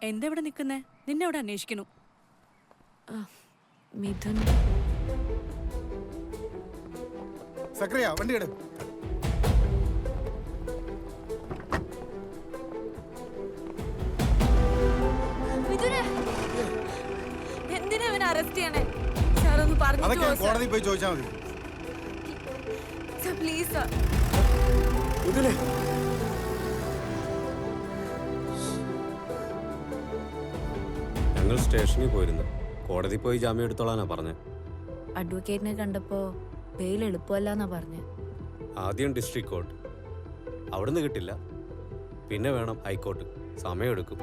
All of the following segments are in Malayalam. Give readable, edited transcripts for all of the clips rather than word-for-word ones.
എന്താ ഇവിടെ നിൽക്കുന്നേ? നിന്നെ അവിടെ അന്വേഷിക്കണു. മിഥുൻ. സക്രിയ വണ്ടി എടു. എന്തിനാ ഇവനെ അറസ്റ്റ് ചെയ്യണേ? സാർ ഒന്ന് പറഞ്ഞു. കോടതി പോയി ചോദിച്ചാൽ മതി. Please sir. ഞങ്ങൾ സ്റ്റേഷനിൽ പോയിരുന്നു. കോടതി പോയി ജാമ്യം എടുത്തോളാനാ പറഞ്ഞേ. അഡ്വക്കേറ്റിനെ കണ്ടപ്പോ ബെയിൽ എളുപ്പമല്ലാന്നാ പറഞ്ഞേ. ആദ്യം ഡിസ്ട്രിക്ട് കോർട്ട്, അവിടുന്ന് കിട്ടില്ല, പിന്നെ വേണം ഹൈക്കോർട്ട്. സമയമെടുക്കും.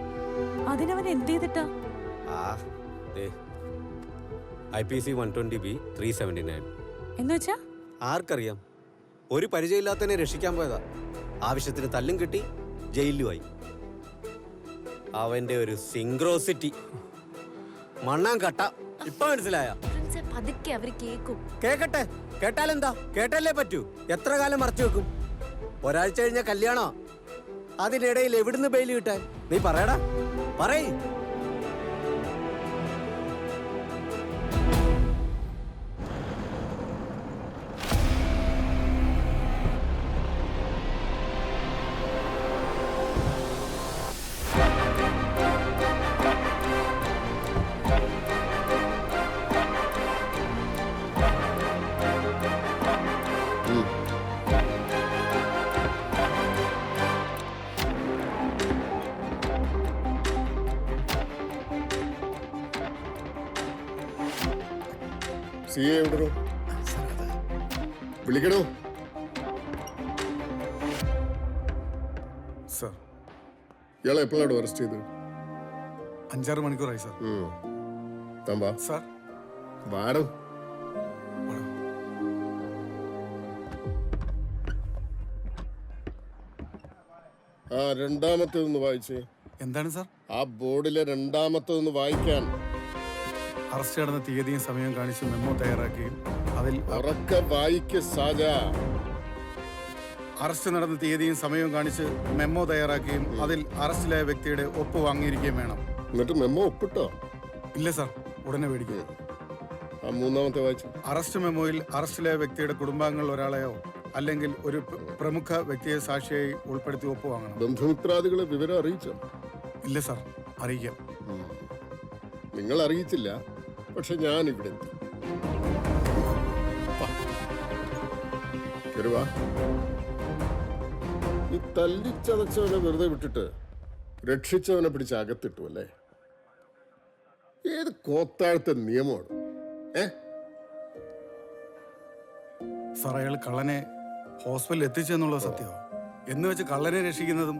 അതിനവൻ എന്ത് ചെയ്തിട്ടാ? IPC 120B 379. എന്നുവെച്ചാ ആർക്കറിയാം? ഒരു പരിചയമില്ലാത്തതിനെ രക്ഷിക്കാൻ പോയതാ. ആവശ്യത്തിന് തല്ലും കിട്ടി, ജയിലുമായി. അവന്റെ ഒരു സിംഗ്രോസിറ്റി മണ്ണാൻ കട്ട. ഇപ്പൊ മനസ്സിലായ? പതുക്കെ അവര് കേക്കും. കേക്കട്ടെ, കേട്ടാലെന്താ? കേട്ടല്ലേ പറ്റൂ. എത്ര കാലം മറച്ചു വെക്കും? ഒരാഴ്ച കഴിഞ്ഞ കല്യാണോ? അതിനിടയിൽ എവിടുന്ന് ബെയിൽ കിട്ടാൻ? നീ പറയടാ, പറയ്. സിയെ എവിടോ? വിളിക്കണോ? സർ, ഇയാളെ എപ്പോഴാണ് അറസ്റ്റ് ചെയ്തത്? 5-6 മണിക്കൂറായി സർ. തമ്പാ സർ, വാടോ. ആ രണ്ടാമത്തേതൊന്ന് വായിച്ചേ. എന്താണ് സർ? ആ ബോർഡിലെ രണ്ടാമത്തേതൊന്ന് വായിക്കാൻ. അറസ്റ്റ് നടന്ന തീയതിയും സമയവും കാണിച്ച് മെമ്മോ തയ്യാറാക്കുകയും അതിൽ ഉറക്കെ വായിക്ക് സാജ. അറസ്റ്റ് നടന്ന തീയതിയും സമയവും കാണിച്ച് മെമ്മോ തയ്യാറാക്കുകയും അതിൽ അറസ്റ്റിലായ വ്യക്തിയുടെ ഒപ്പ് വാങ്ങിയിരിക്കുകയും വേണം. എന്നിട്ട് മെമ്മോ ഒപ്പിട്ടോ? ഇല്ല സർ, ഉടനെ മേടിക്കും. ആ മൂന്നാമത്തെ വായിച്ചു. അറസ്റ്റ് മെമ്മോയിൽ അറസ്റ്റിലായ വ്യക്തിയുടെ കുടുംബാംഗങ്ങൾ ഒരാളെയോ അല്ലെങ്കിൽ ഒരു പ്രമുഖ വ്യക്തിയെ സാക്ഷിയായി ഉൾപ്പെടുത്തി ഒപ്പ് വാങ്ങണം. ബന്ധുമിത്രാദികളെ വിവരം അറിയിച്ചോ? ഇല്ല സർ, അറിയിക്കാം. നിങ്ങൾ അറിയിച്ചില്ല, പക്ഷെ ഞാൻ ഇവിടെ എത്തി. ഈ തല്ലിച്ചതച്ചവനെ വെറുതെ വിട്ടിട്ട് രക്ഷിച്ചവനെ പിടിച്ച് അകത്തിട്ടു അല്ലേ? ഏത് കോത്താഴത്തെ നിയമമാണ്? സാർ, അയാൾ കള്ളനെ ഹോസ്പിറ്റലിൽ എത്തിച്ചെന്നുള്ളത് സത്യമാണ്. എന്ന് വെച്ച് കള്ളനെ രക്ഷിക്കുന്നതും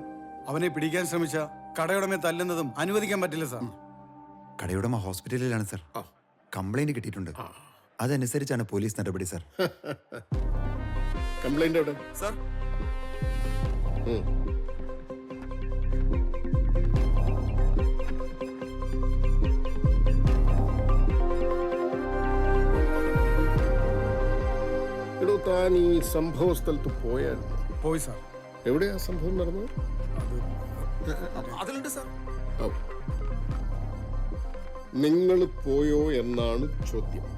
അവനെ പിടിക്കാൻ ശ്രമിച്ച കടയുടമയെ തല്ലുന്നതും അനുവദിക്കാൻ പറ്റില്ല സാർ. കടയുടമ ഹോസ്പിറ്റലിലാണ് സർ. കംപ്ലൈന്റ് കിട്ടിയിട്ടുണ്ട്. അതനുസരിച്ചാണ് പോലീസ് നടപടി സർ. കംപ്ലൈന്റ് എവിടെ സാർ? എടോ, താൻ ഈ സംഭവ സ്ഥലത്ത് പോയായിരുന്നു? പോയി സാർ. എവിടെയാ സംഭവം നടന്നത്? അതിലുണ്ട് സാർ. നിങ്ങൾ പോയോ എന്നാണ് ചോദ്യം.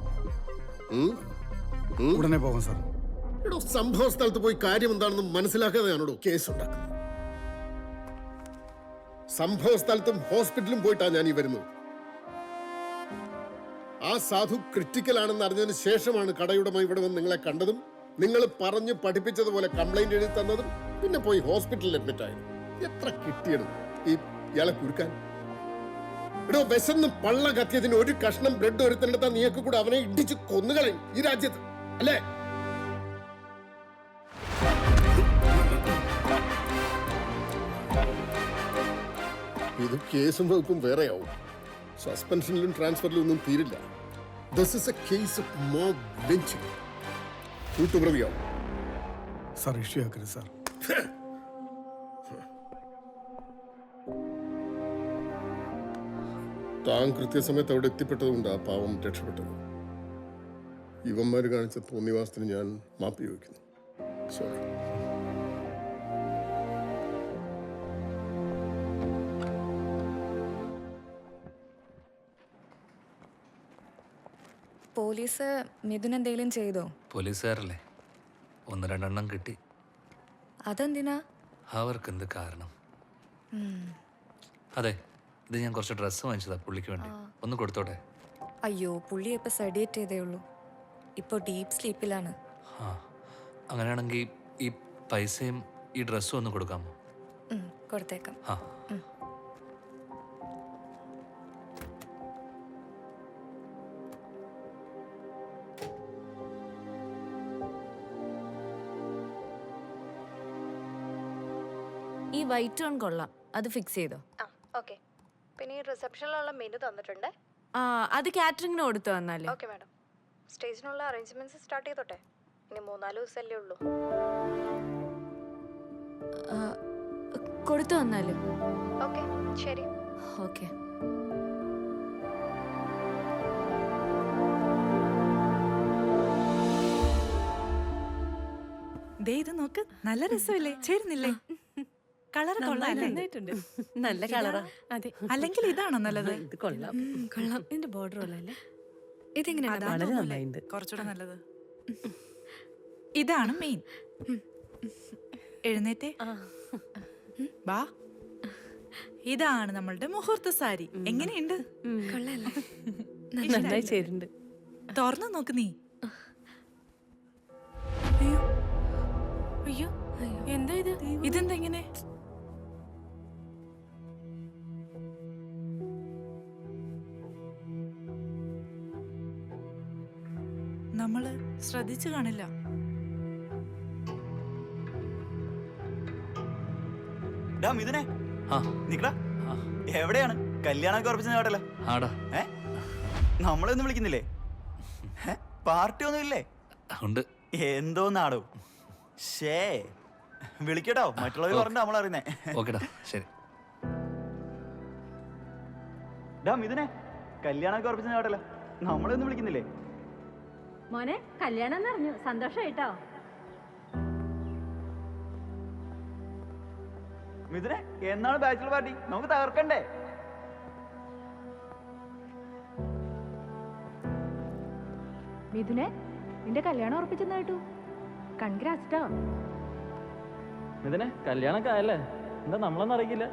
ഉടനെ പോകും സാർ. എടോ, സംഭവ സ്ഥലത്ത് പോയി കാര്യം എന്താണെന്ന് മനസ്സിലാക്കാതെയാണോ കേസ് ഉണ്ടാക്കുന്നത്? സംഭവ സ്ഥലത്തും ഹോസ്പിറ്റലും പോയിട്ടാണ് ഞാൻ ഈ വരുന്നത്. ആ സാധു ക്രിട്ടിക്കൽ ആണെന്ന് അറിഞ്ഞതിന് ശേഷമാണ് കടയുടമ ഇവിടെ വന്ന് നിങ്ങളെ കണ്ടതും നിങ്ങൾ പറഞ്ഞു പഠിപ്പിച്ചതുപോലെ കംപ്ലൈന്റ് എഴുതി തന്നതും പിന്നെ പോയി ഹോസ്പിറ്റലിൽ അഡ്മിറ്റ് ആയത്. എത്ര കിട്ടിയത് ഈ ഇയാളെ കുരുക്കാൻ? എടോ, വിശന്ന് പള്ള കത്തിയതിന് ഒരു കഷ്ണം ബ്രെഡ് ഒരുത്തിനെടുത്താൽ നീയൊക്കെ കൂടെ അവനെ ഇടിച്ച് കൊന്നുകളയും ഈ രാജ്യത്ത്, അല്ലേ? ഇത് കേസും വകുപ്പും വേറെയാവും. സസ്പെൻഷനിലും ട്രാൻസ്ഫറിലും ഒന്നും തീരില്ല. This is a case of mob lynching. കൂട്ടുപ്രതിയാവും സാർ. ഇഷ്യൂ ആക്കരുത് സാർ. താൻ കൃത്യസമയത്ത് അവിടെ എത്തിപ്പെട്ടതുകൊണ്ട് ആ പാവം രക്ഷപ്പെട്ടത്. ഇവന്മാർ കാണിച്ച തോന്നിവാസത്തിന് ഞാൻ മാപ്പ് ചോദിക്കുന്നു. സോറി. പോലീസ് മിഥുൻ എന്തെങ്കിലും ചെയ്തോ? പോലീസുകാരല്ലേ, 1-2 എണ്ണം കിട്ടി. അതെന്തിനാ? അവർക്കെന്ത് കാരണം? അതെ, ഇത് ഞാൻ കുറച്ച് ഡ്രസ്സ് വാങ്ങിച്ചതാ പുള്ളിക്ക് വേണ്ടി. ഒന്ന് കൊടുത്തോട്ടെ? അയ്യോ, പുള്ളി ഇപ്പൊ സെഡിയേറ്റ് ചെയ്തേ ഉള്ളൂ. ഇപ്പോൾ ഡീപ്പ് സ്ലീപ്പിലാണ്. ആ, അങ്ങനെയാണെങ്കിൽ ഈ പൈസയും ഈ ഡ്രസ്സും ഒന്ന് കൊടുക്കാമോ? കൊടുത്തേക്കാം. ആ. ഈ വൈറ്റ് ടോൺ കൊള്ളാം, അത് ഫിക്സ് ചെയ്തോ? ഓക്കെ. പിന്നെ ഈ റിസപ്ഷനിലുള്ള മെനു തന്നിട്ടുണ്ട്. ആ, അത് കാറ്ററിംഗിന് കൊടുത്തു വന്നാലേ. Okay madam. സ്റ്റേജിനുള്ള അറേഞ്ച്മെന്റ്സ് സ്റ്റാർട്ട് ചെയ്തോട്ടെ? ഇനി 3-4 ദിവസമല്ലേ ഉള്ളൂ. കൊടുത്തു വന്നാലും ഓക്കെ, ശരി. ഓക്കെ. ദേ ഇത് നോക്ക്, നല്ല രസമില്ലേ? ചേരുന്നില്ലേ? കളർ കൊള്ളാല്ലേ? നല്ല കളറാ. അതെ, അല്ലെങ്കിൽ ഇതാണോ നല്ലത്? ഇത് കൊള്ളാം. കൊള്ളാം. ഇതിന്റെ ബോർഡർ ഉള്ളല്ലേ? ഇതെങ്ങനെയാണ്? അതാ തോന്നുന്നില്ലേ കുറച്ചുകൂടെ നല്ലത്. ഇതാണ് മെയിൻ. എഴുന്നേറ്റേ, വാ. ഇതാണ് നമ്മളുടെ മുഹൂർത്ത സാരി. എങ്ങനെയുണ്ട്? കൊള്ളാല്ലേ? നന്നായി ചേരുന്നുണ്ട്. തുറന്നു നോക്ക് നീ. അയ്യോ, എന്താ ഇത്? ഇതെന്താ ഇങ്ങനെ? നമ്മള് ശ്രദ്ധിച്ചു കാണില്ല. മിഥുനെ, ആ, നിക്കടാ. എവിടെയാണ്? കല്യാണമൊക്കെ ഉറപ്പിച്ച കേട്ടല്ലോ. ആടാ. നമ്മളൊന്നും വിളിക്കുന്നില്ലേ? പാർട്ടി ഒന്നും ഇല്ലേ? ഉണ്ട്. എന്തോന്നാടോ? ഷേ, വിളിക്കട്ടോ. മറ്റുള്ളവർ പറഞ്ഞ നമ്മളറിയുന്നേ. ഓക്കെടാ, ശരി. മിഥുനെ, കല്യാണമൊക്കെ ഉറപ്പിച്ച കേട്ടല്ലോ. നമ്മളൊന്നും വിളിക്കുന്നില്ലേ? മോനെ, കല്യാണം എന്നറിഞ്ഞു. സന്തോഷായിട്ടോ. മിഥുനെ, എന്നാണ് ബാച്ചിലർ പാർട്ടി? നമുക്ക് തകർക്കണ്ടേ? മിഥുനെ, നിന്റെ കല്യാണം ഉറപ്പിച്ചെന്ന് കേട്ടു. കൺഗ്രാറ്റ്സ് ട്ടോ. മിഥുനെ, കല്യാണമൊക്കെ ആയല്ലേ? എന്താ നമ്മളൊന്നും അറിയിക്കില്ല?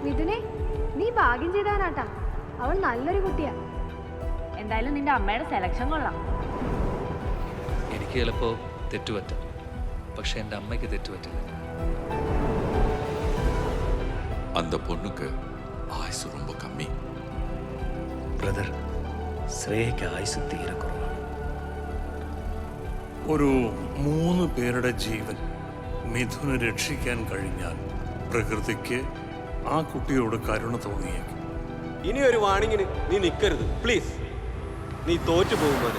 മിഥുനെ, നീ ഭാഗ്യം ചെയ്താനാട്ടാ. അവൾ നല്ലൊരു കുട്ടിയാ. എന്തായാലും നിന്റെ അമ്മയുടെ സെലക്ഷൻ കൊള്ളാം. എനിക്ക് ചിലപ്പോൾ തെറ്റുപറ്റാം, പക്ഷെ എൻ്റെ അമ്മയ്ക്ക് തെറ്റുപറ്റില്ല. அந்த பொண்ணுக்கு ஆயுசு ரொம்ப கம்மி. ബ്രദർ, ശ്രേയയ്ക്ക് ആയുസ് തീരെ കുറവാണ്. ഒരു 3 പേരുടെ ജീവൻ മിഥുന് രക്ഷിക്കാൻ കഴിഞ്ഞാൽ പ്രകൃതിക്ക് ആ കുട്ടിയോട് കരുണ തോന്നിയേക്കും. ഇനി ഒരു വാണിങ്ങിന് നീ നിൽക്കരുത് പ്ലീസ്. നീ തോറ്റു പോകുമ്പോൾ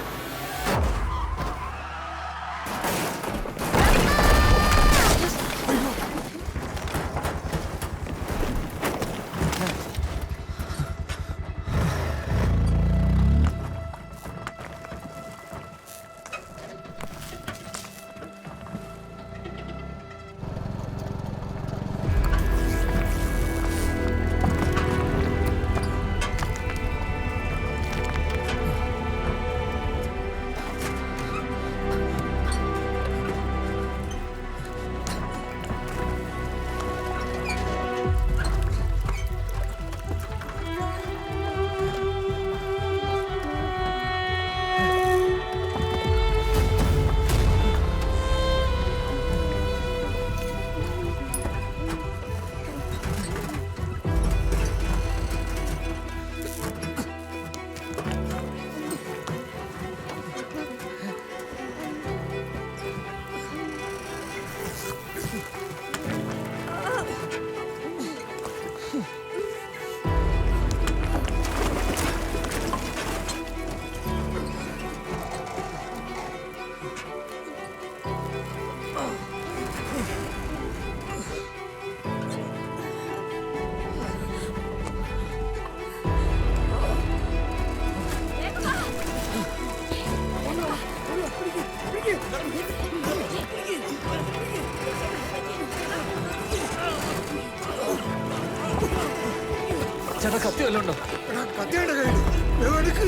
ചേട്ടാ കത്തി വല്ലതും ഉണ്ടോ? കത്തിയുടെ കയ്യിൽ എടുക്ക്.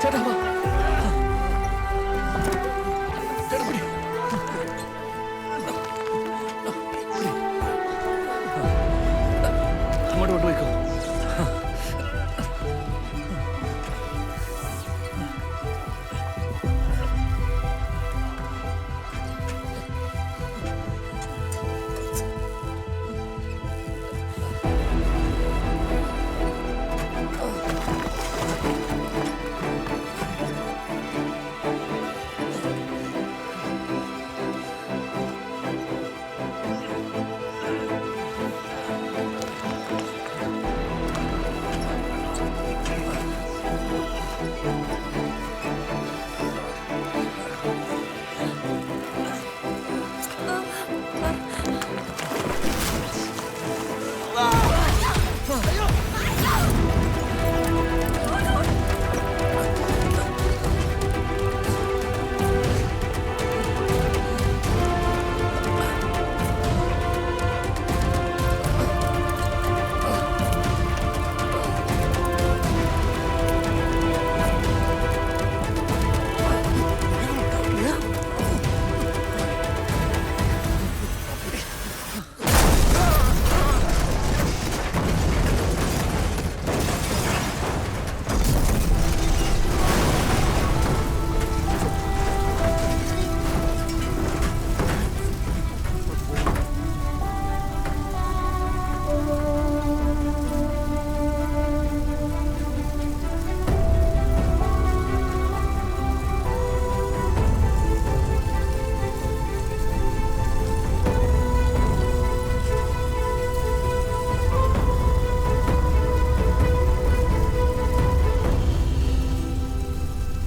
ചേട്ടാ വാ.